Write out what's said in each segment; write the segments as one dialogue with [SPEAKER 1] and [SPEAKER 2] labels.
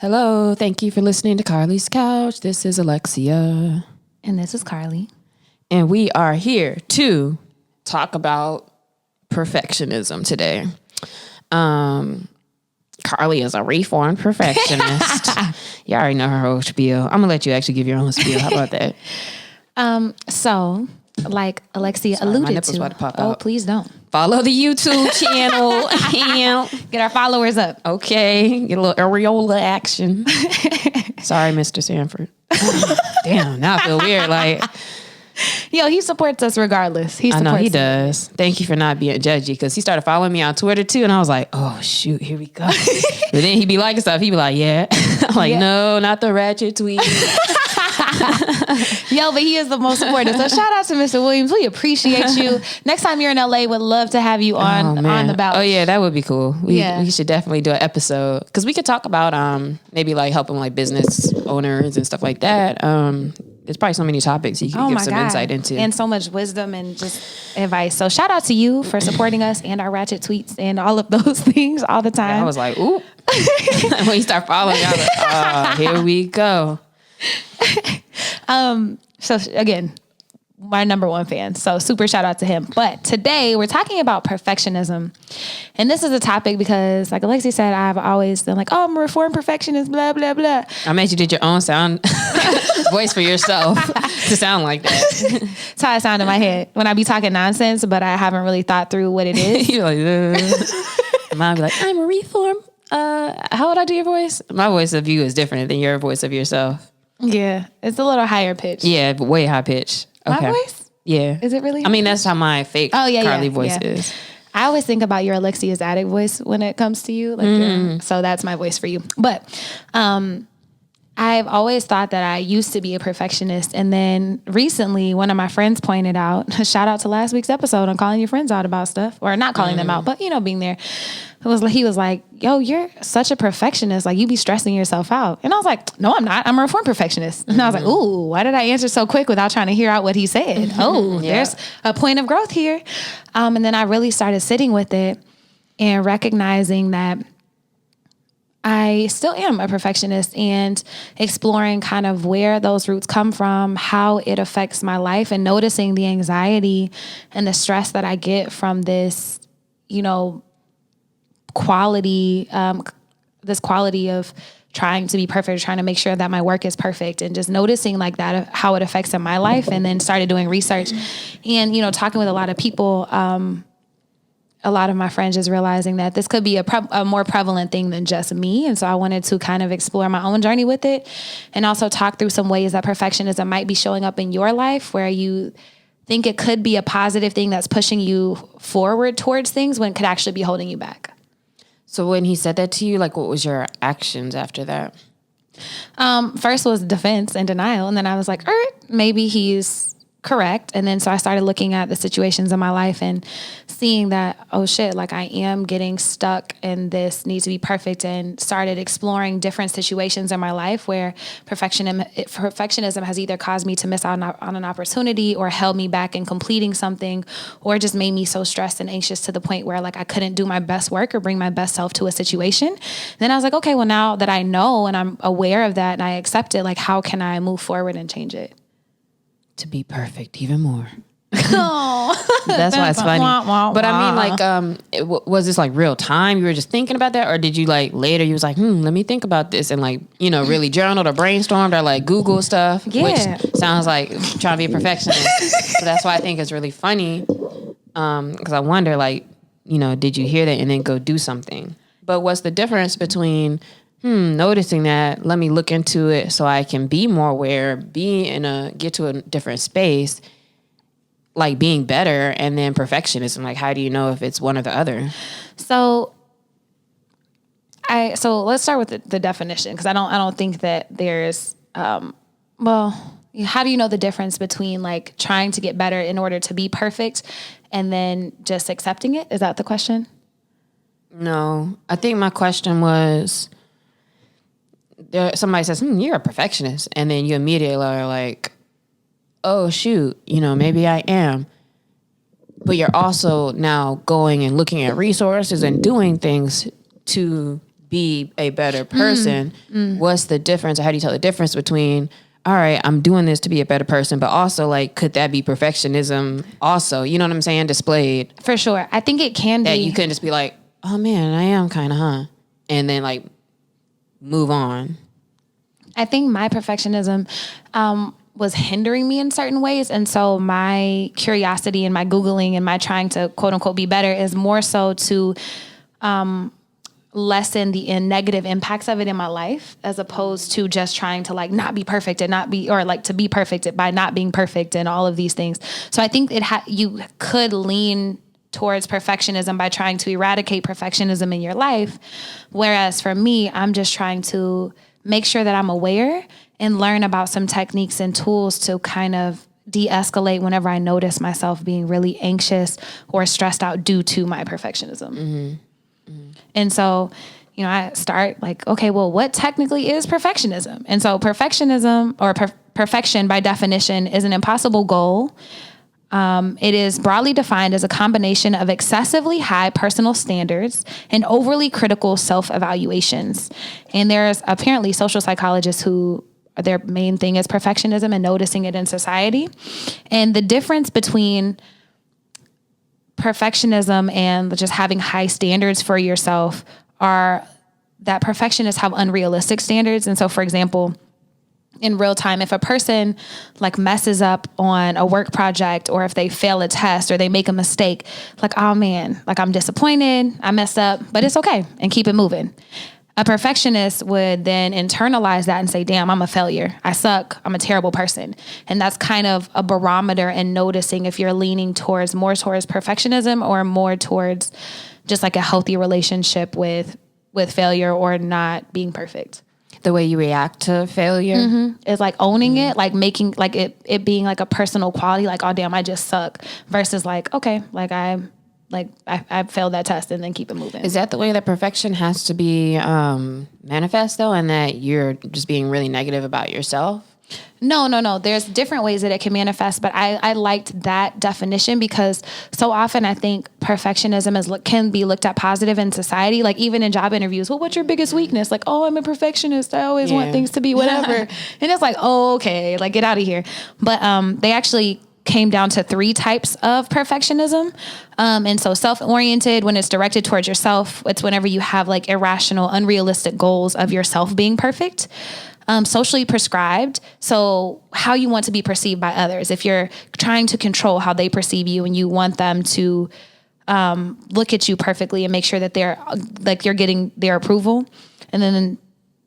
[SPEAKER 1] Hello, thank you for listening to Carlie's Couch. This is Alexia.
[SPEAKER 2] And this is Carlie.
[SPEAKER 1] And we are here to talk about perfectionism today. Carlie is a reformed perfectionist. You already know her whole spiel. I'm going to let you actually give your own spiel. How about that?
[SPEAKER 2] So, like Alexia alluded
[SPEAKER 1] my nipples
[SPEAKER 2] to.
[SPEAKER 1] about to pop
[SPEAKER 2] Oh,
[SPEAKER 1] out.
[SPEAKER 2] please don't.
[SPEAKER 1] Follow the YouTube channel.
[SPEAKER 2] Get our followers up.
[SPEAKER 1] Okay, get a little areola action. Sorry, Mr. Sanford. Damn, now I feel weird. Like,
[SPEAKER 2] Yo, he supports us regardless.
[SPEAKER 1] I know he does. Thank you for not being judgy, because he started following me on Twitter too, and I was like, oh shoot, here we go. But then he'd be liking stuff. He'd be like, yeah. I'm like, no, not the ratchet tweet.
[SPEAKER 2] Yo, but he is the most supportive. So shout out to Mr. Williams. We appreciate you. Next time you're in LA, would love to have you on the ballot.
[SPEAKER 1] Oh yeah, that would be cool. We should definitely do an episode, because we could talk about maybe like helping like business owners and stuff like that. There's probably so many topics you can give some insight into,
[SPEAKER 2] and so much wisdom and just advice. So shout out to you for supporting us and our ratchet tweets and all of those things all the time.
[SPEAKER 1] Yeah, I was like, ooh. When you start following, I was like, oh, here we go.
[SPEAKER 2] So again, my number one fan. So super shout out to him. But today we're talking about perfectionism. And this is a topic because, like Alexi said, I've always been like, oh, I'm a reformed perfectionist, blah, blah, blah.
[SPEAKER 1] I made you did your own sound voice for yourself to sound like that.
[SPEAKER 2] That's how I sound in my head when I be talking nonsense, but I haven't really thought through what it is.
[SPEAKER 1] You're like, mine be like, I'm a reformed. How would I do your voice? My voice of you is different than your voice of yourself.
[SPEAKER 2] Yeah, it's a little higher pitch.
[SPEAKER 1] Yeah, but way high pitch. Okay.
[SPEAKER 2] My voice?
[SPEAKER 1] Yeah.
[SPEAKER 2] Is it really?
[SPEAKER 1] I mean, that's how my fake Carlie voice is.
[SPEAKER 2] I always think about your Alexia's addict voice when it comes to you. Like, so that's my voice for you. But I've always thought that I used to be a perfectionist. And then recently, one of my friends pointed out, shout out to last week's episode on calling your friends out about stuff, or not calling them out, but, being there. He was like, yo, you're such a perfectionist. Like, you be stressing yourself out. And I was like, no, I'm not. I'm a reformed perfectionist. And I was like, ooh, why did I answer so quick without trying to hear out what he said? There's a point of growth here. And then I really started sitting with it and recognizing that I still am a perfectionist, and exploring kind of where those roots come from, how it affects my life, and noticing the anxiety and the stress that I get from this, quality of trying to be perfect, trying to make sure that my work is perfect, and just noticing like that, how it affects in my life. And then started doing research and, talking with a lot of people, a lot of my friends, just realizing that this could be a more prevalent thing than just me. And so I wanted to kind of explore my own journey with it, and also talk through some ways that perfectionism might be showing up in your life, where you think it could be a positive thing that's pushing you forward towards things when it could actually be holding you back.
[SPEAKER 1] So when he said that to you, like, what was your actions after that?
[SPEAKER 2] First was defense and denial. And then I was like, maybe he's correct. And then so I started looking at the situations in my life and seeing that, oh shit, like I am getting stuck in this need to be perfect, and started exploring different situations in my life where perfectionism has either caused me to miss out on an opportunity, or held me back in completing something, or just made me so stressed and anxious to the point where like I couldn't do my best work or bring my best self to a situation. And then I was like, okay, well, now that I know and I'm aware of that and I accept it, like how can I move forward and change it?
[SPEAKER 1] To be perfect even more.
[SPEAKER 2] Oh,
[SPEAKER 1] that's why it's funny. But I mean, like, was this like real time? You were just thinking about that, or did you like later? You was like, let me think about this, and like, really journaled or brainstormed or like Google stuff.
[SPEAKER 2] Yeah.
[SPEAKER 1] Which sounds like trying to be a perfectionist. So that's why I think it's really funny. Because I wonder, like, did you hear that and then go do something? But what's the difference between noticing that, let me look into it so I can be more aware, get to a different space, like being better, and then perfectionism? Like, how do you know if it's one or the other?
[SPEAKER 2] So let's start with the definition, because I don't think that there's how do you know the difference between like trying to get better in order to be perfect and then just accepting it? Is that the question?
[SPEAKER 1] No, I think my question was, somebody says, you're a perfectionist. And then you immediately are like, oh, shoot, maybe I am. But you're also now going and looking at resources and doing things to be a better person, what's the difference? Or how do you tell the difference between, all right, I'm doing this to be a better person, but also like, could that be perfectionism also? You know what I'm saying? Displayed.
[SPEAKER 2] For sure. I think it can
[SPEAKER 1] That
[SPEAKER 2] be.
[SPEAKER 1] you couldn't just be like, oh man, I am kind of, huh? And then like move on.
[SPEAKER 2] I think my perfectionism was hindering me in certain ways. And so my curiosity and my Googling and my trying to quote unquote be better is more so to lessen the negative impacts of it in my life, as opposed to just trying to like not be perfect and not be, or like to be perfect by not being perfect and all of these things. So I think you could lean towards perfectionism by trying to eradicate perfectionism in your life. Whereas for me, I'm just trying to make sure that I'm aware and learn about some techniques and tools to kind of de-escalate whenever I notice myself being really anxious or stressed out due to my perfectionism. Mm-hmm. Mm-hmm. And so, you know, I start like, okay, well, what technically is perfectionism? And so perfectionism or perfection by definition is an impossible goal. It is broadly defined as a combination of excessively high personal standards and overly critical self-evaluations. And there's apparently social psychologists who their main thing is perfectionism and noticing it in society. And the difference between perfectionism and just having high standards for yourself are that perfectionists have unrealistic standards. And so, for example, in real time, if a person like messes up on a work project, or if they fail a test or they make a mistake, like, oh man, like I'm disappointed, I messed up, but it's okay, and keep it moving. A perfectionist would then internalize that and say, damn, I'm a failure. I suck. I'm a terrible person. And that's kind of a barometer in noticing if you're leaning more towards perfectionism or more towards just like a healthy relationship with failure or not being perfect.
[SPEAKER 1] The way you react to failure
[SPEAKER 2] is like owning it, like making like it being like a personal quality, like, oh damn, I just suck, versus like, okay, like I failed that test, and then keep it moving.
[SPEAKER 1] Is that the way that perfection has to be manifest though, and that you're just being really negative about yourself?
[SPEAKER 2] No. There's different ways that it can manifest, but I liked that definition because so often I think perfectionism can be looked at positive in society, like even in job interviews. Well, what's your biggest weakness? Like, oh, I'm a perfectionist. I always want things to be whatever. And it's like, oh, okay, like get out of here. But they actually came down to 3 types of perfectionism. And so self-oriented, when it's directed towards yourself, it's whenever you have like irrational, unrealistic goals of yourself being perfect. Socially prescribed, so how you want to be perceived by others. If you're trying to control how they perceive you and you want them to look at you perfectly and make sure that they're like you're getting their approval. And then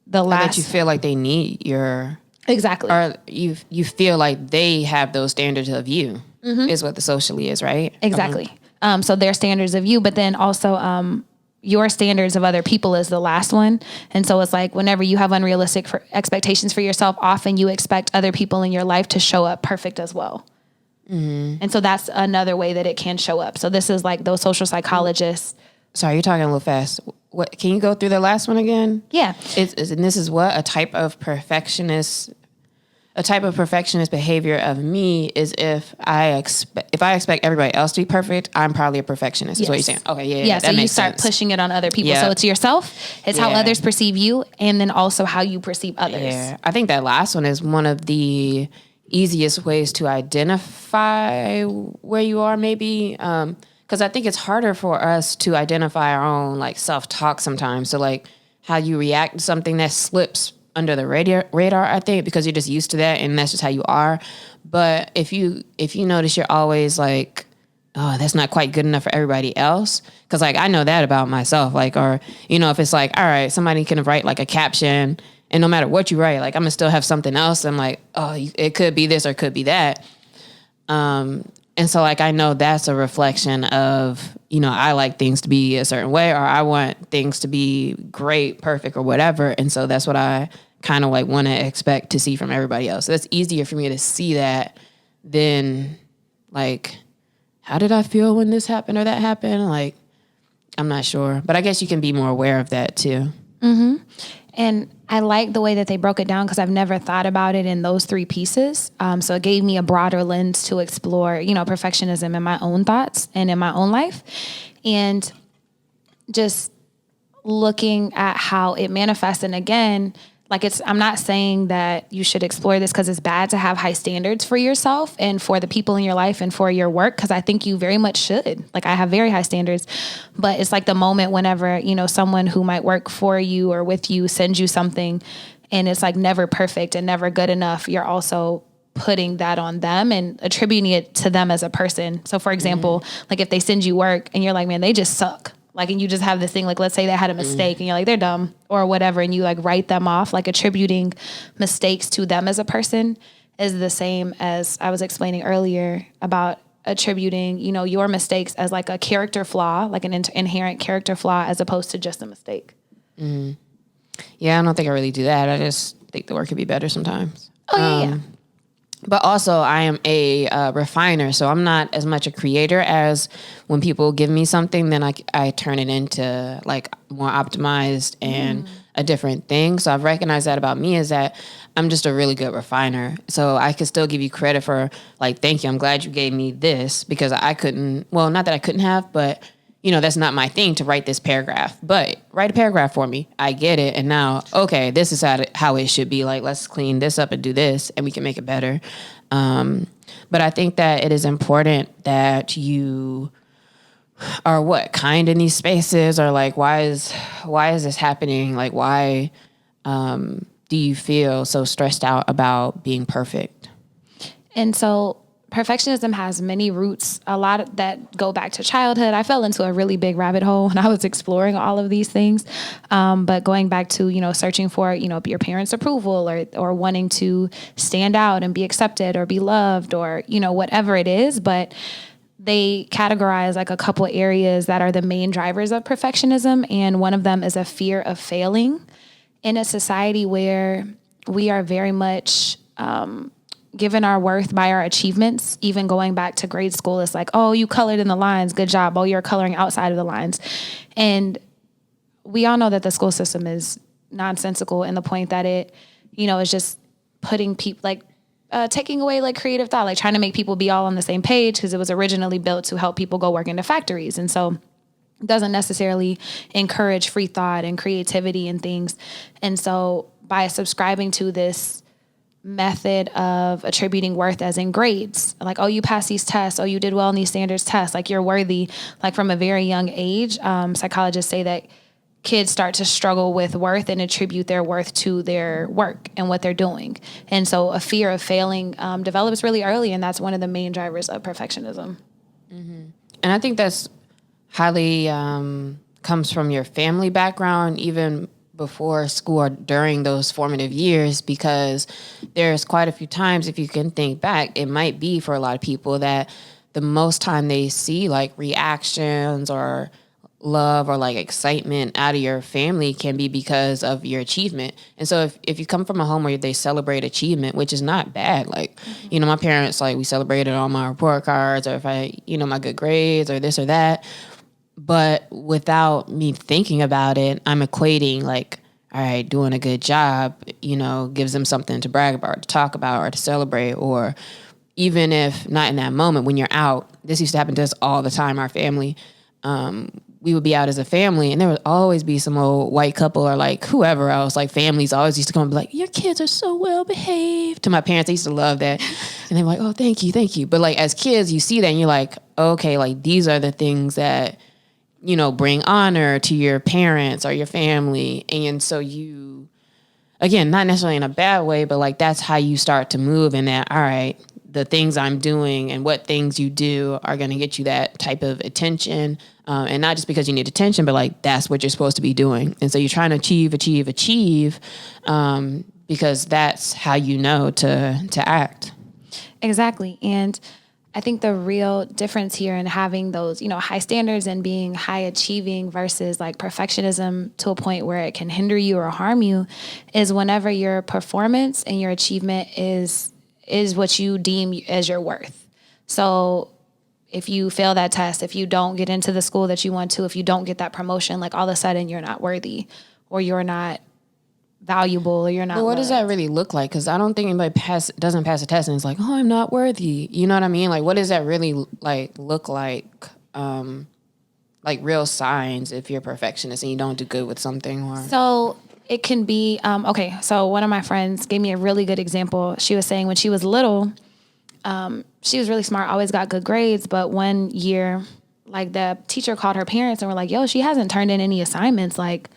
[SPEAKER 2] the last,
[SPEAKER 1] that you feel like they need your
[SPEAKER 2] exactly,
[SPEAKER 1] or you feel like they have those standards of you is what the socially is, right?
[SPEAKER 2] Exactly. So their standards of you, but then also your standards of other people is the last one. And so it's like whenever you have unrealistic expectations for yourself, often you expect other people in your life to show up perfect as well. Mm-hmm. And so that's another way that it can show up. So this is like those social psychologists.
[SPEAKER 1] Sorry, you're talking a little fast. What can you go through the last one again?
[SPEAKER 2] Yeah.
[SPEAKER 1] And this is what a type of perfectionist behavior of me is if I expect everybody else to be perfect, I'm probably a perfectionist. Is what you're saying. Okay, yeah,
[SPEAKER 2] so you start pushing it on other people. Yeah. So it's yourself, it's how others perceive you, and then also how you perceive others.
[SPEAKER 1] Yeah. I think that last one is one of the easiest ways to identify where you are, maybe. Because I think it's harder for us to identify our own like self-talk sometimes. So like how you react to something that slips under the radar, I think, because you're just used to that and that's just how you are. But if you notice you're always like, oh, that's not quite good enough for everybody else. Because like I know that about myself. Like, or you know, if it's like, all right, somebody can write like a caption, and no matter what you write, like I'm gonna still have something else. I'm like, oh, it could be this or it could be that. And so like I know that's a reflection of, you know, I like things to be a certain way, or I want things to be great, perfect, or whatever. And so that's what I kind of like want to expect to see from everybody else. So that's easier for me to see that than like, how did I feel when this happened or that happened? Like, I'm not sure, but I guess you can be more aware of that too.
[SPEAKER 2] Mm-hmm. And I like the way that they broke it down because I've never thought about it in those 3 pieces. So it gave me a broader lens to explore, you know, perfectionism in my own thoughts and in my own life. And just looking at how it manifests. And again, like I'm not saying that you should explore this because it's bad to have high standards for yourself and for the people in your life and for your work. Cause I think you very much should. Like I have very high standards, but it's like the moment whenever, someone who might work for you or with you sends you something and it's like never perfect and never good enough. You're also putting that on them and attributing it to them as a person. So for example, like if they send you work and you're like, man, they just suck. Like, and you just have this thing, like, let's say they had a mistake and you're like, they're dumb or whatever. And you like write them off, like attributing mistakes to them as a person is the same as I was explaining earlier about attributing, your mistakes as like a character flaw, like an inherent character flaw as opposed to just a mistake.
[SPEAKER 1] Mm-hmm. Yeah, I don't think I really do that. I just think the work could be better sometimes.
[SPEAKER 2] Oh, yeah.
[SPEAKER 1] But also, I am a refiner, so I'm not as much a creator as when people give me something, then I turn it into like more optimized and a different thing. So I've recognized that about me is that I'm just a really good refiner. So I could still give you credit for like, thank you. I'm glad you gave me this because I couldn't, well, not that I couldn't have, but that's not my thing to write this paragraph, but write a paragraph for me. I get it. And now, okay, this is how it should be. Like, let's clean this up and do this and we can make it better. But I think that it is important that you are kind in these spaces or like, why is this happening? Like, why, do you feel so stressed out about being perfect?
[SPEAKER 2] And so perfectionism has many roots, a lot that go back to childhood. I fell into a really big rabbit hole when I was exploring all of these things. But going back to, searching for, your parents' approval or wanting to stand out and be accepted or be loved or, whatever it is. But they categorize like a couple of areas that are the main drivers of perfectionism. And one of them is a fear of failing in a society where we are very much, given our worth by our achievements. Even going back to grade school, it's like, oh, you colored in the lines, good job. Oh, you're coloring outside of the lines. And we all know that the school system is nonsensical in the point that it, is just putting people like, taking away like creative thought, like trying to make people be all on the same page because it was originally built to help people go work into factories. And so it doesn't necessarily encourage free thought and creativity and things. And so by subscribing to this method of attributing worth as in grades, like, oh, you passed these tests, oh, you did well in these standards tests, like you're worthy, like from a very young age, psychologists say that kids start to struggle with worth and attribute their worth to their work and what they're doing. And so a fear of failing develops really early, and that's one of the main drivers of perfectionism.
[SPEAKER 1] Mm-hmm. And I think that's highly comes from your family background, even before school or during those formative years, because there's quite a few times, if you can think back, it might be for a lot of people that the most time they see like reactions or love or like excitement out of your family can be because of your achievement. And so if you come from a home where they celebrate achievement, which is not bad, like, my parents, like we celebrated all my report cards or if I, my good grades or this or that. But without me thinking about it, I'm equating like, all right, doing a good job, gives them something to brag about, to talk about, or to celebrate. Or even if not in that moment, when you're out, this used to happen to us all the time, our family. We would be out as a family and there would always be some old white couple or like whoever else, like families always used to come and be like, your kids are so well behaved. To my parents, they used to love that. And they were like, oh, thank you, thank you. But like as kids, you see that and you're like, okay, like these are the things that bring honor to your parents or your family. And so you, again, not necessarily in a bad way, but like that's how you start to move in that, all right, the things I'm doing and what things you do are going to get you that type of attention. And not just because you need attention, but like that's what you're supposed to be doing. And so you're trying to achieve, because that's how you know to act.
[SPEAKER 2] Exactly. And I think the real difference here in having those, high standards and being high achieving versus like perfectionism to a point where it can hinder you or harm you is whenever your performance and your achievement is what you deem as your worth. So if you fail that test, if you don't get into the school that you want to, if you don't get that promotion, like all of a sudden you're not worthy or you're not valuable or you're not.
[SPEAKER 1] But what
[SPEAKER 2] loved.
[SPEAKER 1] does that really look like? Because I don't think anybody doesn't pass a test and it's like, oh, I'm not worthy. You know what I mean? Like, what does that really like look like? like real signs if you're a perfectionist and you don't do good with something? Or
[SPEAKER 2] So it can be, okay, so one of my friends gave me a really good example. She was saying when she was little, she was really smart, always got good grades. But one year, like the teacher called her parents and were like, yo, she hasn't turned in any assignments like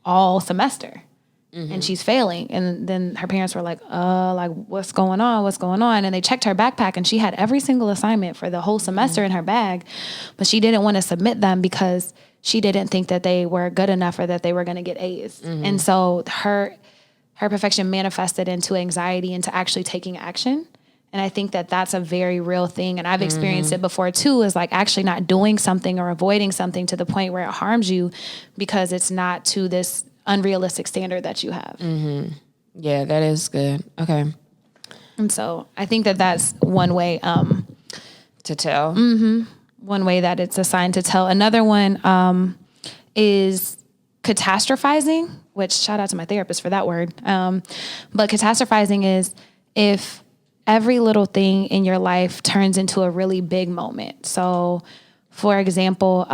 [SPEAKER 2] all semester. And she's failing. And then her parents were like, what's going on? What's going on? And they checked her backpack and she had every single assignment for the whole semester in her bag, but she didn't want to submit them because she didn't think that they were good enough or that they were going to get A's. And so her perfection manifested into anxiety, into actually taking action. And I think that that's a very real thing. And I've experienced it before too, is like actually not doing something or avoiding something to the point where it harms you because it's not to this unrealistic standard that you have.
[SPEAKER 1] Yeah, that is good. Okay.
[SPEAKER 2] And so I think that that's one way
[SPEAKER 1] To tell.
[SPEAKER 2] one way that it's a sign to tell. Another one is catastrophizing, which shout out to my therapist for that word. But catastrophizing is if every little thing in your life turns into a really big moment. So for example,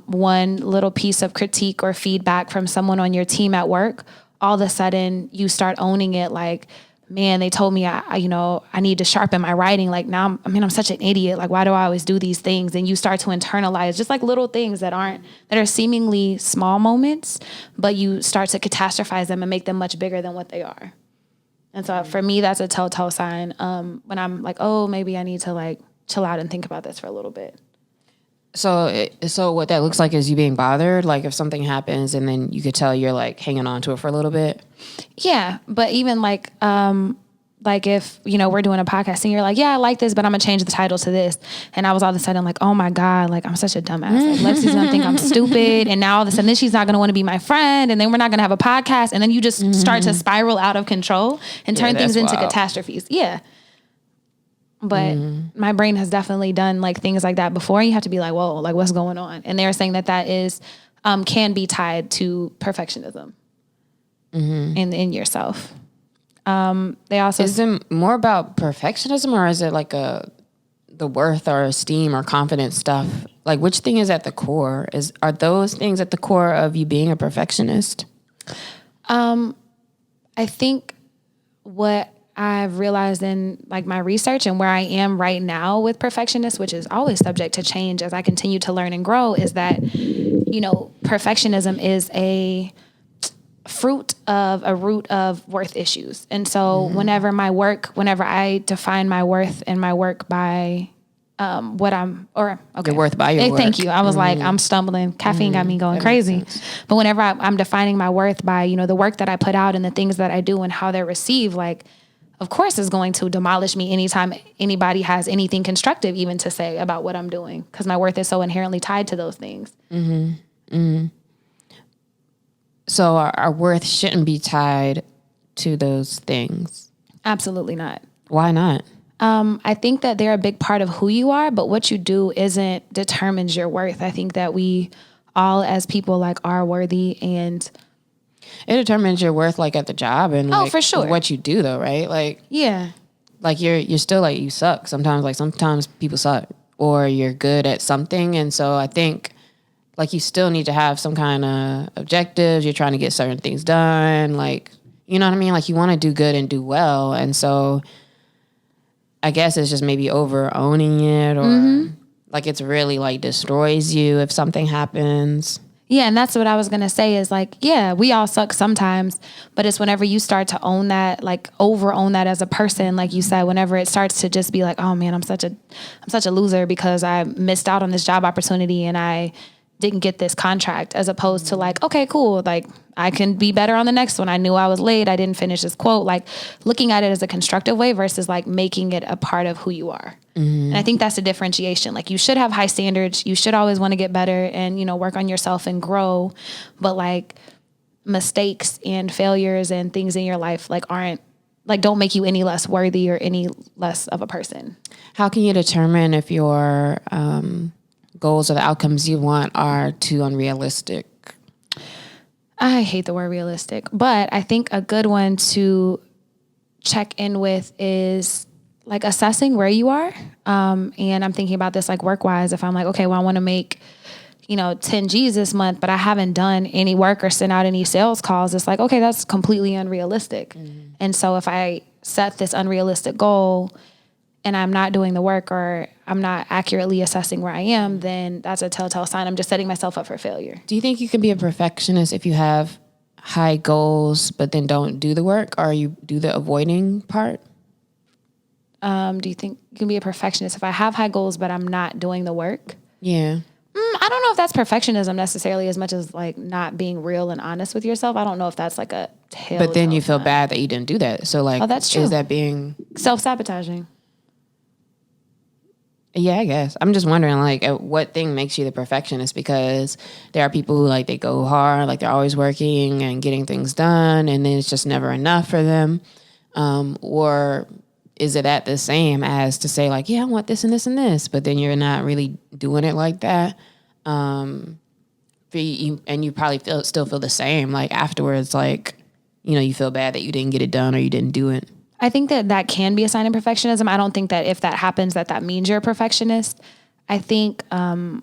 [SPEAKER 2] one little piece of critique or feedback from someone on your team at work, all of a sudden you start owning it like, man, they told me I need to sharpen my writing. Like now, I'm such an idiot. Like, why do I always do these things? And you start to internalize just like little things that are seemingly small moments, but you start to catastrophize them and make them much bigger than what they are. And so for me, that's a telltale sign when I'm like, oh, maybe I need to like chill out and think about this for a little bit.
[SPEAKER 1] So what that looks like is you being bothered, like if something happens and then you could tell you're like hanging on to it for a little bit.
[SPEAKER 2] Yeah, but even like if, we're doing a podcast and you're like, yeah, I like this, but I'm gonna change the title to this. And I was all of a sudden like, oh my God, like I'm such a dumbass. Like Lexi's gonna think I'm stupid. And now all of a sudden then she's not gonna want to be my friend. And then we're not gonna have a podcast. And then you just start to spiral out of control and turn things into catastrophes. Yeah. But my brain has definitely done like things like that before. You have to be like, whoa, like what's going on? And they're saying that is, can be tied to perfectionism in yourself. They also
[SPEAKER 1] is it more about perfectionism or is it like the worth or esteem or confidence stuff? Like which thing is at the core? Are those things at the core of you being a perfectionist?
[SPEAKER 2] I think what I've realized in like my research and where I am right now with perfectionists, which is always subject to change as I continue to learn and grow, is that, perfectionism is a fruit of a root of worth issues. And so whenever I define my worth and my work by your
[SPEAKER 1] worth by your work.
[SPEAKER 2] Thank you. I was like, I'm stumbling. Caffeine got me going crazy. But whenever I'm defining my worth by, the work that I put out and the things that I do and how they're received, like, of course it's going to demolish me anytime anybody has anything constructive even to say about what I'm doing, because my worth is so inherently tied to those things.
[SPEAKER 1] So our worth shouldn't be tied to those things.
[SPEAKER 2] Absolutely not.
[SPEAKER 1] Why not?
[SPEAKER 2] I think that they're a big part of who you are, but what you do determines your worth. I think that we all as people like are worthy, and
[SPEAKER 1] it determines your worth like at the job and like
[SPEAKER 2] for sure
[SPEAKER 1] what you do though, right? Like
[SPEAKER 2] yeah.
[SPEAKER 1] Like you're still like you suck. Sometimes people suck or you're good at something. And so I think like you still need to have some kind of objectives. You're trying to get certain things done. Like, you know what I mean? Like you want to do good and do well. And so I guess it's just maybe over owning it or like it's really like destroys you if something happens.
[SPEAKER 2] Yeah, and that's what I was going to say is like, yeah, we all suck sometimes, but it's whenever you start to own that, like over own that as a person, like you said, whenever it starts to just be like, oh man, I'm such a loser because I missed out on this job opportunity and I didn't get this contract, as opposed to like, okay, cool. Like I can be better on the next one. I knew I was late. I didn't finish this quote. Like looking at it as a constructive way versus like making it a part of who you are. And I think that's a differentiation. Like you should have high standards. You should always want to get better and, work on yourself and grow. But like mistakes and failures and things in your life, like don't make you any less worthy or any less of a person.
[SPEAKER 1] How can you determine if your, goals or the outcomes you want are too unrealistic?
[SPEAKER 2] I hate the word realistic, but I think a good one to check in with is like assessing where you are. And I'm thinking about this like work-wise. If I'm like, okay, well, I want to make, 10 G's this month, but I haven't done any work or sent out any sales calls. It's like, okay, that's completely unrealistic. And so if I set this unrealistic goal and I'm not doing the work or I'm not accurately assessing where I am, then that's a telltale sign I'm just setting myself up for failure.
[SPEAKER 1] Do you think you can be a perfectionist if you have high goals, but then don't do the work, or you do the avoiding part?
[SPEAKER 2] Do you think you can be a perfectionist if I have high goals, but I'm not doing the work?
[SPEAKER 1] Yeah.
[SPEAKER 2] I don't know if that's perfectionism necessarily as much as like not being real and honest with yourself. I don't know if that's like a telltale.
[SPEAKER 1] But then you feel bad that you didn't do that. So like,
[SPEAKER 2] that's true.
[SPEAKER 1] Is that being
[SPEAKER 2] self-sabotaging?
[SPEAKER 1] Yeah, I guess. I'm just wondering, like, what thing makes you the perfectionist? Because there are people who, like, they go hard, like, they're always working and getting things done, and then it's just never enough for them. Or is it at the same as to say, like, yeah, I want this and this and this, but then you're not really doing it like that? And you probably still feel the same, like, afterwards, like, you feel bad that you didn't get it done or you didn't do it.
[SPEAKER 2] I think that can be a sign of perfectionism. I don't think that if that happens, that means you're a perfectionist. I think when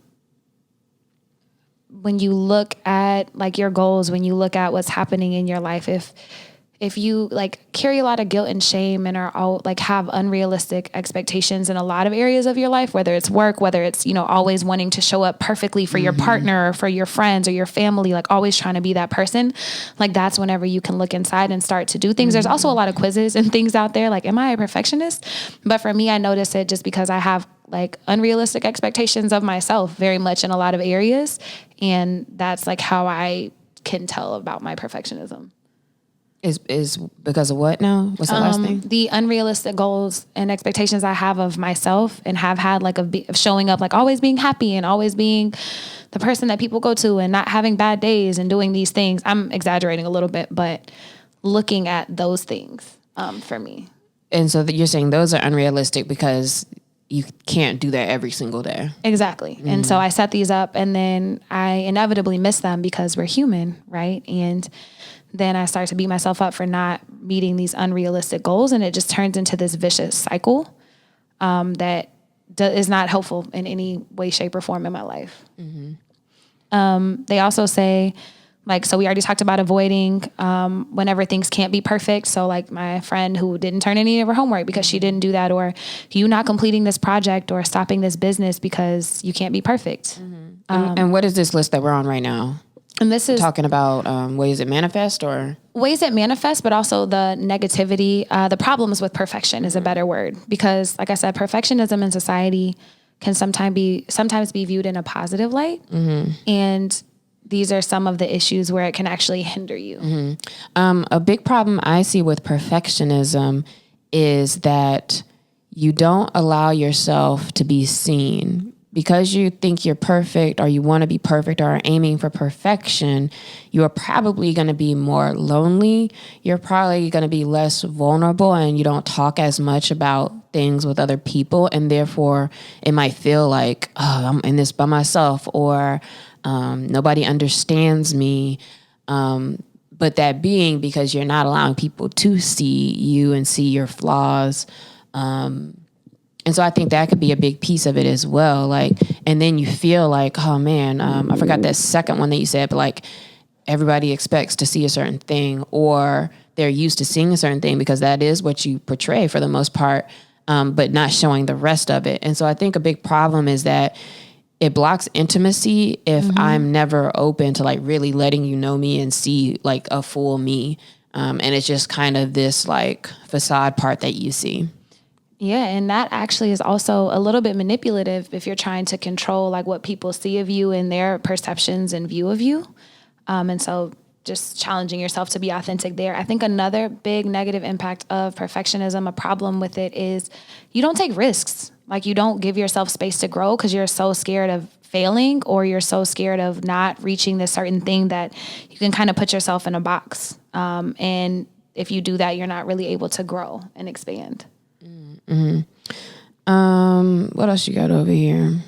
[SPEAKER 2] you look at like your goals, when you look at what's happening in your life, if you like carry a lot of guilt and shame and are all like have unrealistic expectations in a lot of areas of your life, whether it's work, whether it's, always wanting to show up perfectly for your partner or for your friends or your family, like always trying to be that person, like that's whenever you can look inside and start to do things. There's also a lot of quizzes and things out there. Like, am I a perfectionist? But for me, I notice it just because I have like unrealistic expectations of myself very much in a lot of areas. And that's like how I can tell about my perfectionism.
[SPEAKER 1] Is because of what now? What's the last thing?
[SPEAKER 2] The unrealistic goals and expectations I have of myself and have had like of showing up, like always being happy and always being the person that people go to and not having bad days and doing these things. I'm exaggerating a little bit, but looking at those things for me.
[SPEAKER 1] And so that you're saying those are unrealistic because you can't do that every single day.
[SPEAKER 2] Exactly. Mm-hmm. And so I set these up and then I inevitably miss them because we're human, right? And then I start to beat myself up for not meeting these unrealistic goals. And it just turns into this vicious cycle that is not helpful in any way, shape, or form in my life. Mm-hmm. They also say, like, so we already talked about avoiding whenever things can't be perfect. So like my friend who didn't turn any of her homework because she didn't do that, or you not completing this project or stopping this business because you can't be perfect. Mm-hmm.
[SPEAKER 1] And what is this list that we're on right now?
[SPEAKER 2] And this is
[SPEAKER 1] talking about ways it manifest, or
[SPEAKER 2] ways it manifest, but also the negativity, the problems with perfection is a better word, because like I said, perfectionism in society can sometimes be viewed in a positive light. Mm-hmm. And these are some of the issues where it can actually hinder you. Mm-hmm.
[SPEAKER 1] A big problem I see with perfectionism is that you don't allow yourself to be seen. Because you think you're perfect or you want to be perfect or are aiming for perfection, you are probably going to be more lonely. You're probably going to be less vulnerable, and you don't talk as much about things with other people. And therefore, it might feel like, oh, I'm in this by myself, or nobody understands me. But that being because you're not allowing people to see you and see your flaws. And so I think that could be a big piece of it as well. Like, and then you feel like, oh man, I forgot that second one that you said, but like everybody expects to see a certain thing, or they're used to seeing a certain thing because that is what you portray for the most part, but not showing the rest of it. And so I think a big problem is that it blocks intimacy if I'm never open to like really letting you know me and see like a full me. And it's just kind of this like facade part that you see.
[SPEAKER 2] Yeah, and that actually is also a little bit manipulative if you're trying to control like what people see of you and their perceptions and view of you. And so just challenging yourself to be authentic there. I think another big negative impact of perfectionism, a problem with it, is you don't take risks. Like you don't give yourself space to grow because you're so scared of failing, or you're so scared of not reaching this certain thing that you can kind of put yourself in a box. And if you do that, you're not really able to grow and expand.
[SPEAKER 1] Mm-hmm. What else you got over here?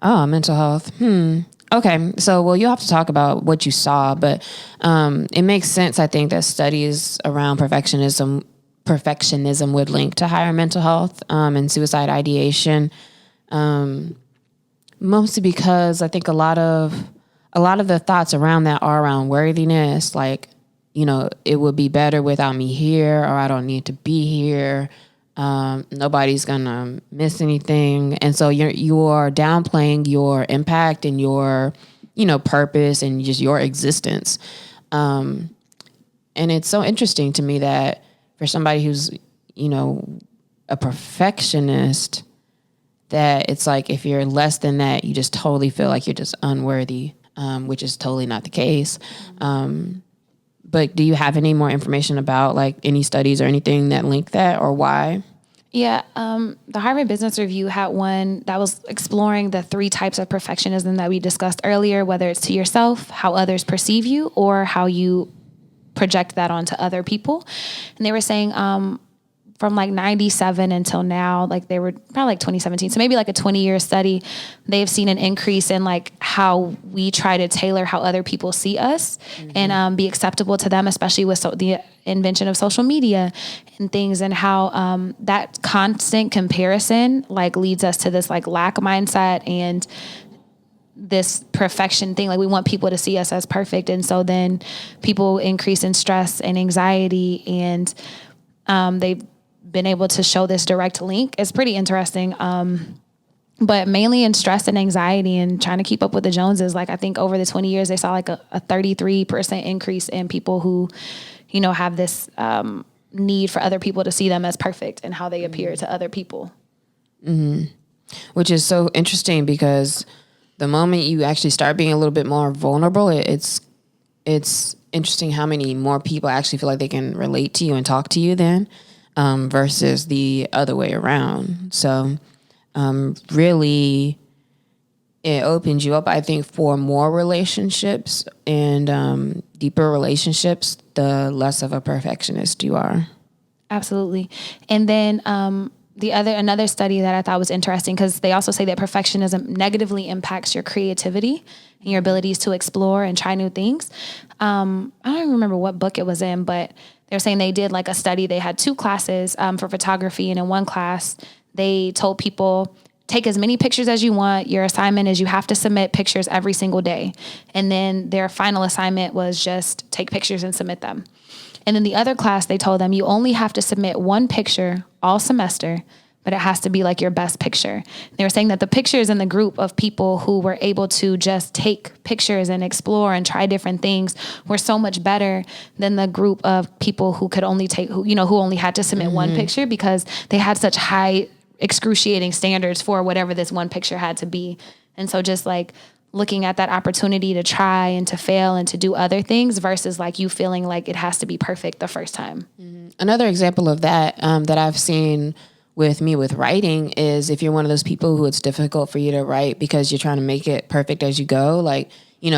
[SPEAKER 1] Oh, mental health. Okay. So, well, you'll have to talk about what you saw, but it makes sense, I think, that studies around perfectionism would link to higher mental health and suicide ideation. Mostly because I think a lot of the thoughts around that are around worthiness, like, it would be better without me here, or I don't need to be here. Nobody's gonna miss anything. And so you're downplaying your impact and your, purpose and just your existence. And it's so interesting to me that for somebody who's, a perfectionist, that it's like if you're less than that, you just totally feel like you're just unworthy, which is totally not the case. But do you have any more information about like any studies or anything that link that, or why?
[SPEAKER 2] Yeah, the Harvard Business Review had one that was exploring the 3 types of perfectionism that we discussed earlier, whether it's to yourself, how others perceive you, or how you project that onto other people. And they were saying from like 97 until now, like they were probably like 2017. So maybe like a 20-year study, they've seen an increase in like how we try to tailor how other people see us and be acceptable to them, especially with the invention of social media and things, and how that constant comparison like leads us to this like lack mindset and this perfection thing. Like we want people to see us as perfect. And so then people increase in stress and anxiety, and they've been able to show this direct link. It's pretty interesting. But mainly in stress and anxiety and trying to keep up with the Joneses. Like I think over the 20 years, they saw like a 33% increase in people who, have this need for other people to see them as perfect and how they appear to other people.
[SPEAKER 1] Mm-hmm. Which is so interesting, because the moment you actually start being a little bit more vulnerable, it's interesting how many more people actually feel like they can relate to you and talk to you then, versus the other way around. So really it opens you up, I think, for more relationships and deeper relationships, the less of a perfectionist you are.
[SPEAKER 2] Absolutely. And then another study that I thought was interesting, because they also say that perfectionism negatively impacts your creativity and your abilities to explore and try new things. I don't even remember what book it was in, but they're saying they did like a study. They had 2 classes for photography, and in one class they told people, take as many pictures as you want. Your assignment is you have to submit pictures every single day. And then their final assignment was just take pictures and submit them. And then the other class, they told them you only have to submit 1 picture all semester, but it has to be like your best picture. They were saying that the pictures in the group of people who were able to just take pictures and explore and try different things were so much better than the group of people who could only who only had to submit 1 picture, because they had such high excruciating standards for whatever this 1 picture had to be. And so just like looking at that opportunity to try and to fail and to do other things versus like you feeling like it has to be perfect the first time.
[SPEAKER 1] Mm-hmm. Another example of that that I've seen with writing is if you're one of those people who it's difficult for you to write because you're trying to make it perfect as you go, like,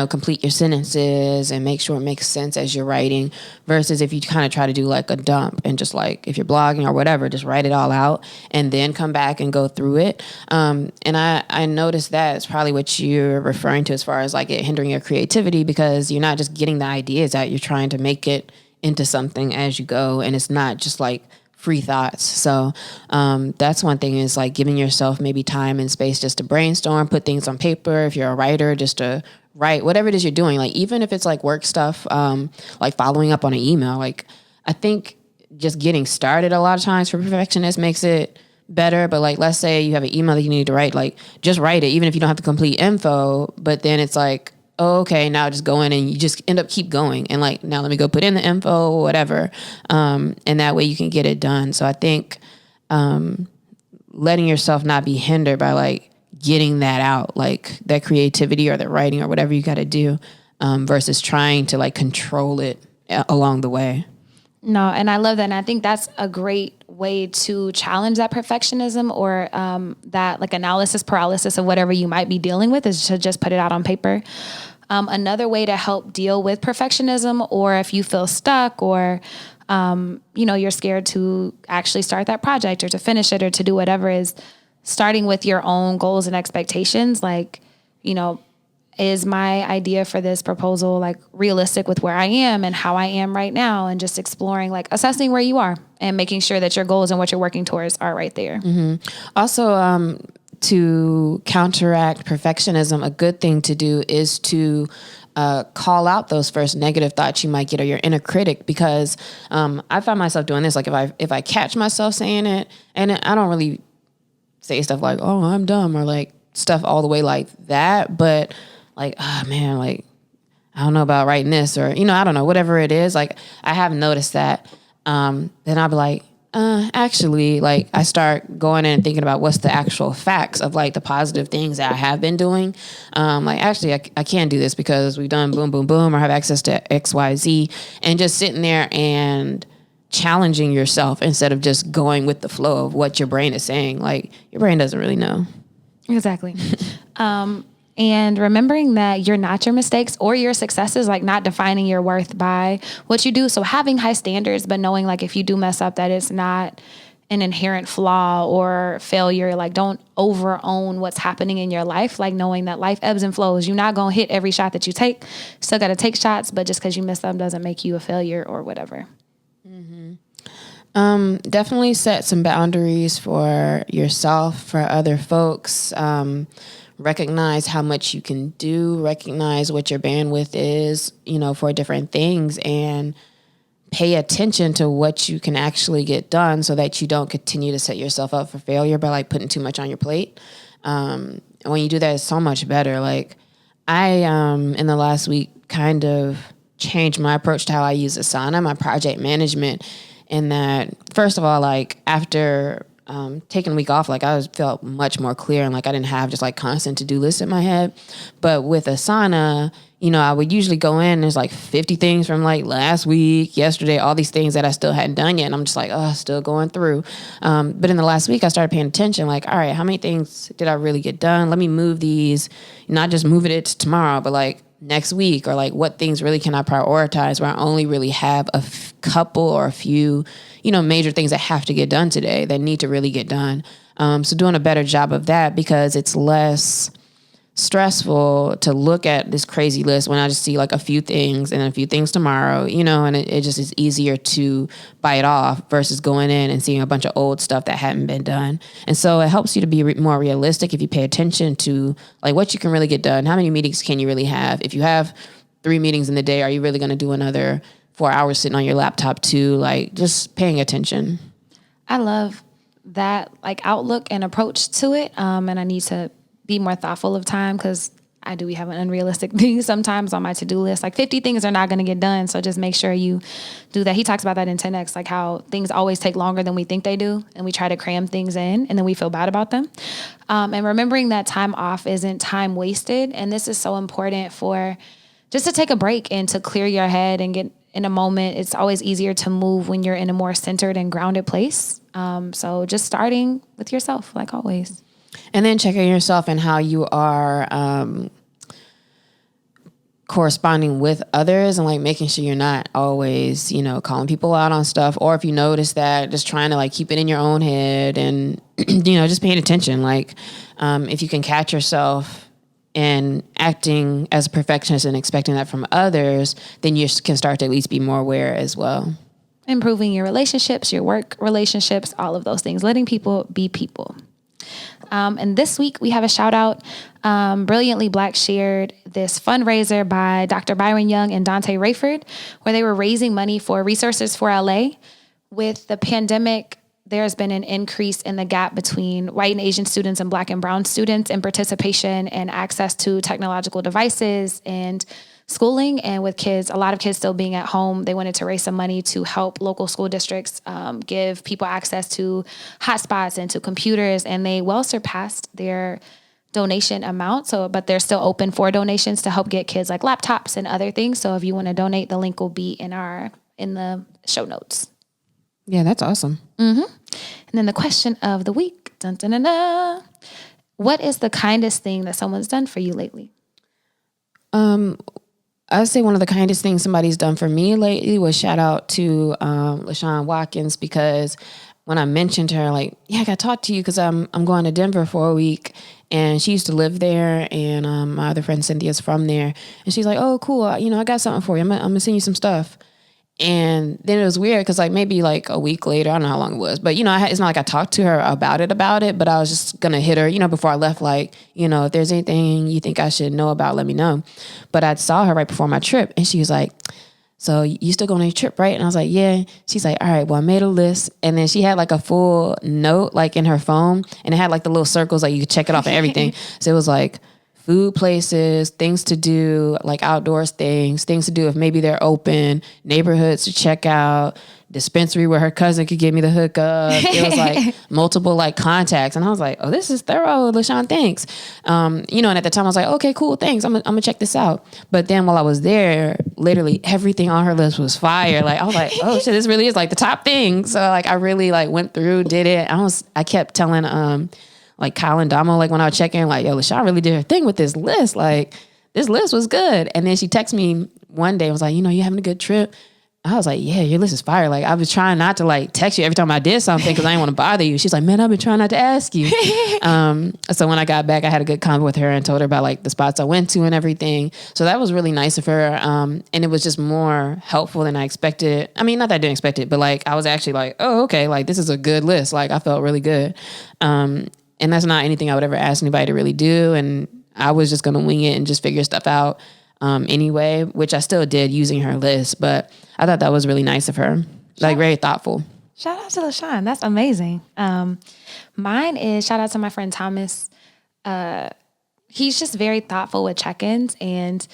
[SPEAKER 1] complete your sentences and make sure it makes sense as you're writing, versus if you kind of try to do like a dump and just like, if you're blogging or whatever, just write it all out and then come back and go through it. And I noticed that it's probably what you're referring to as far as like it hindering your creativity, because you're not just getting the ideas out, you're trying to make it into something as you go. And it's not just like free thoughts. So that's one thing, is like giving yourself maybe time and space just to brainstorm, put things on paper. If you're a writer, just to write whatever it is you're doing. Like even if it's like work stuff, like following up on an email, like I think just getting started a lot of times for perfectionists makes it better. But like, let's say you have an email that you need to write, like just write it, even if you don't have the complete info. But then it's like, oh, okay, now just go in and you just end up keep going. And like, now let me go put in the info or whatever. And that way you can get it done. So I think letting yourself not be hindered by like getting that out, like that creativity or that writing or whatever you got to do, versus trying to like control it along the way.
[SPEAKER 2] No, and I love that. And I think that's a great way to challenge that perfectionism or that like analysis paralysis of whatever you might be dealing with, is to just put it out on paper. Another way to help deal with perfectionism, or if you feel stuck or, you're scared to actually start that project or to finish it or to do whatever, is starting with your own goals and expectations. Like, is my idea for this proposal like realistic with where I am and how I am right now? And just exploring, like assessing where you are and making sure that your goals and what you're working towards are right there.
[SPEAKER 1] Mm-hmm. Also, to counteract perfectionism, a good thing to do is to call out those first negative thoughts you might get, or your inner critic, because I find myself doing this. Like if I catch myself saying it, and I don't really say stuff like, oh, I'm dumb, or like stuff all the way like that, but like, oh man, like I don't know about writing this, or, I don't know, whatever it is. Like I have noticed that. Then I'll be like, actually, like I start going in and thinking about what's the actual facts of like the positive things that I have been doing. Like actually I can't do this because we've done boom, boom, boom, or have access to X, Y, Z, and just sitting there and challenging yourself instead of just going with the flow of what your brain is saying. Like your brain doesn't really know.
[SPEAKER 2] Exactly. And remembering that you're not your mistakes or your successes, like not defining your worth by what you do. So having high standards, but knowing like if you do mess up, that it's not an inherent flaw or failure. Like don't over own what's happening in your life. Like knowing that life ebbs and flows. You're not going to hit every shot that you take. Still got to take shots, but just because you messed up doesn't make you a failure or whatever.
[SPEAKER 1] Definitely set some boundaries for yourself, for other folks. Recognize how much you can do, recognize what your bandwidth is, for different things, and pay attention to what you can actually get done so that you don't continue to set yourself up for failure by like putting too much on your plate. When you do that, it's so much better. Like I, in the last week kind of changed my approach to how I use Asana, my project management, in that, first of all, like after taking a week off, like I felt much more clear, and like I didn't have just like constant to-do lists in my head. But with Asana, I would usually go in and there's like 50 things from like last week, yesterday, all these things that I still hadn't done yet. And I'm just like, still going through. But in the last week, I started paying attention, like, all right, how many things did I really get done? Let me move these, not just moving it to tomorrow, but like next week, or like what things really can I prioritize where I only really have a couple or a few, major things that have to get done today that need to really get done. So doing a better job of that, because it's less stressful to look at this crazy list when I just see like a few things and a few things tomorrow, and it just is easier to bite off versus going in and seeing a bunch of old stuff that hadn't been done. And so it helps you to be more realistic if you pay attention to like what you can really get done. How many meetings can you really have? If you have 3 meetings in the day, are you really going to do another 4 hours sitting on your laptop too? Like just paying attention.
[SPEAKER 2] I love that like outlook and approach to it. And I need to be more thoughtful of time, because I do have an unrealistic thing sometimes on my to-do list. Like 50 things are not going to get done. So just make sure you do that. He talks about that in 10X, like how things always take longer than we think they do. And we try to cram things in and then we feel bad about them. And remembering that time off isn't time wasted. And this is so important for just to take a break and to clear your head and get in a moment. It's always easier to move when you're in a more centered and grounded place. So just starting with yourself, like always.
[SPEAKER 1] And then checking yourself and how you are corresponding with others, and like making sure you're not always, calling people out on stuff. Or if you notice that, just trying to like keep it in your own head and, just paying attention. Like if you can catch yourself and acting as a perfectionist and expecting that from others, then you can start to at least be more aware as well.
[SPEAKER 2] Improving your relationships, your work relationships, all of those things, letting people be people. And this week we have a shout out. Brilliantly Black shared this fundraiser by Dr. Byron Young and Dontae Rayford, where they were raising money for Resources for LA. With the pandemic, there's been an increase in the gap between white and Asian students and Black and brown students in participation and access to technological devices and schooling. And with kids, a lot of kids still being at home, they wanted to raise some money to help local school districts give people access to hotspots and to computers. And they well surpassed their donation amount. But they're still open for donations to help get kids like laptops and other things. So if you want to donate, the link will be in the show notes.
[SPEAKER 1] Yeah, that's awesome.
[SPEAKER 2] Mm-hmm. And then the question of the week. Dun, dun, dun, dun. What is the kindest thing that someone's done for you lately?
[SPEAKER 1] I'd say one of the kindest things somebody's done for me lately was shout out to LaShawn Watkins, because when I mentioned her, like, yeah, I got to talk to you because I'm going to Denver for a week, and she used to live there, and my other friend Cynthia's from there, and she's like, oh, cool, I got something for you. I'm gonna send you some stuff. And then it was weird because like maybe like a week later, I don't know how long it was, but it's not like I talked to her about it, but I was just going to hit her, before I left, like, if there's anything you think I should know about, let me know. But I saw her right before my trip and she was like, so you still going on your trip, right? And I was like, yeah. She's like, all right, well, I made a list. And then she had like a full note like in her phone and it had like the little circles, like you could check it off and everything. So it was like, food places, things to do, like outdoors things to do if maybe they're open, neighborhoods to check out, dispensary where her cousin could give me the hookup. It was like multiple like contacts. And I was like, oh, this is thorough, LaShawn, thanks. And at the time I was like, okay, cool, thanks. I'm gonna check this out. But then while I was there, literally everything on her list was fire. Like I was like, oh shit, this really is like the top thing. So like I really like went through, did it. I kept telling like Kyle and Damo, like when I would check in, like, yo, LaShawn really did her thing with this list. Like, this list was good. And then she texted me one day and was like, you having a good trip? I was like, yeah, your list is fire. Like, I was trying not to like text you every time I did something because I didn't want to bother you. She's like, man, I've been trying not to ask you. So when I got back, I had a good convo with her and told her about like the spots I went to and everything. So that was really nice of her. And it was just more helpful than I expected. I mean, not that I didn't expect it, but like, I was actually like, oh, okay, like this is a good list. Like I felt really good. And that's not anything I would ever ask anybody to really do. And I was just going to wing it and just figure stuff out anyway, which I still did using her list. But I thought that was really nice of her, like very thoughtful.
[SPEAKER 2] Shout out to LaShawn. That's amazing. Mine is shout out to my friend Thomas. He's just very thoughtful with check-ins. And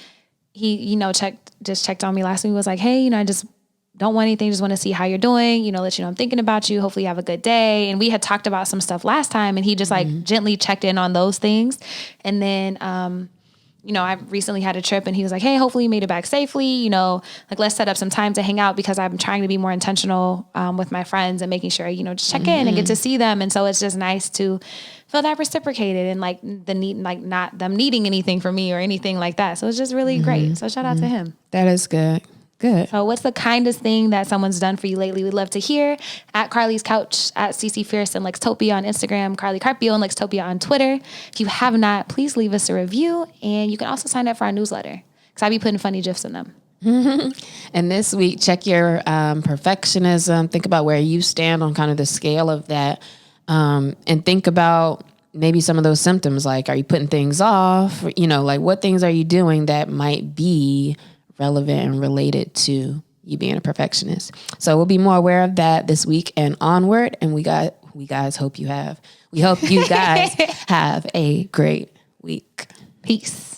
[SPEAKER 2] he, checked on me last week, was like, hey, I just don't want anything, just want to see how you're doing, let you know I'm thinking about you. Hopefully you have a good day. And we had talked about some stuff last time and he just like gently checked in on those things. And then, I recently had a trip and he was like, hey, hopefully you made it back safely. Like let's set up some time to hang out because I'm trying to be more intentional with my friends and making sure, just check in and get to see them. And so it's just nice to feel that reciprocated and like the need, like not them needing anything from me or anything like that. So it's just really great. So shout out to him.
[SPEAKER 1] That is good. Good.
[SPEAKER 2] So what's the kindest thing that someone's done for you lately? We'd love to hear. At Carlie's Couch, at CC Fierce and Lextopia on Instagram, Carlie Carpio and Lextopia on Twitter. If you have not, please leave us a review. And you can also sign up for our newsletter because I be putting funny GIFs in them.
[SPEAKER 1] And this week, check your perfectionism. Think about where you stand on kind of the scale of that. And think about maybe some of those symptoms. Like, are you putting things off? Like what things are you doing that might be relevant and related to you being a perfectionist. So we'll be more aware of that this week and onward. And we hope you guys have a great week.
[SPEAKER 2] Peace.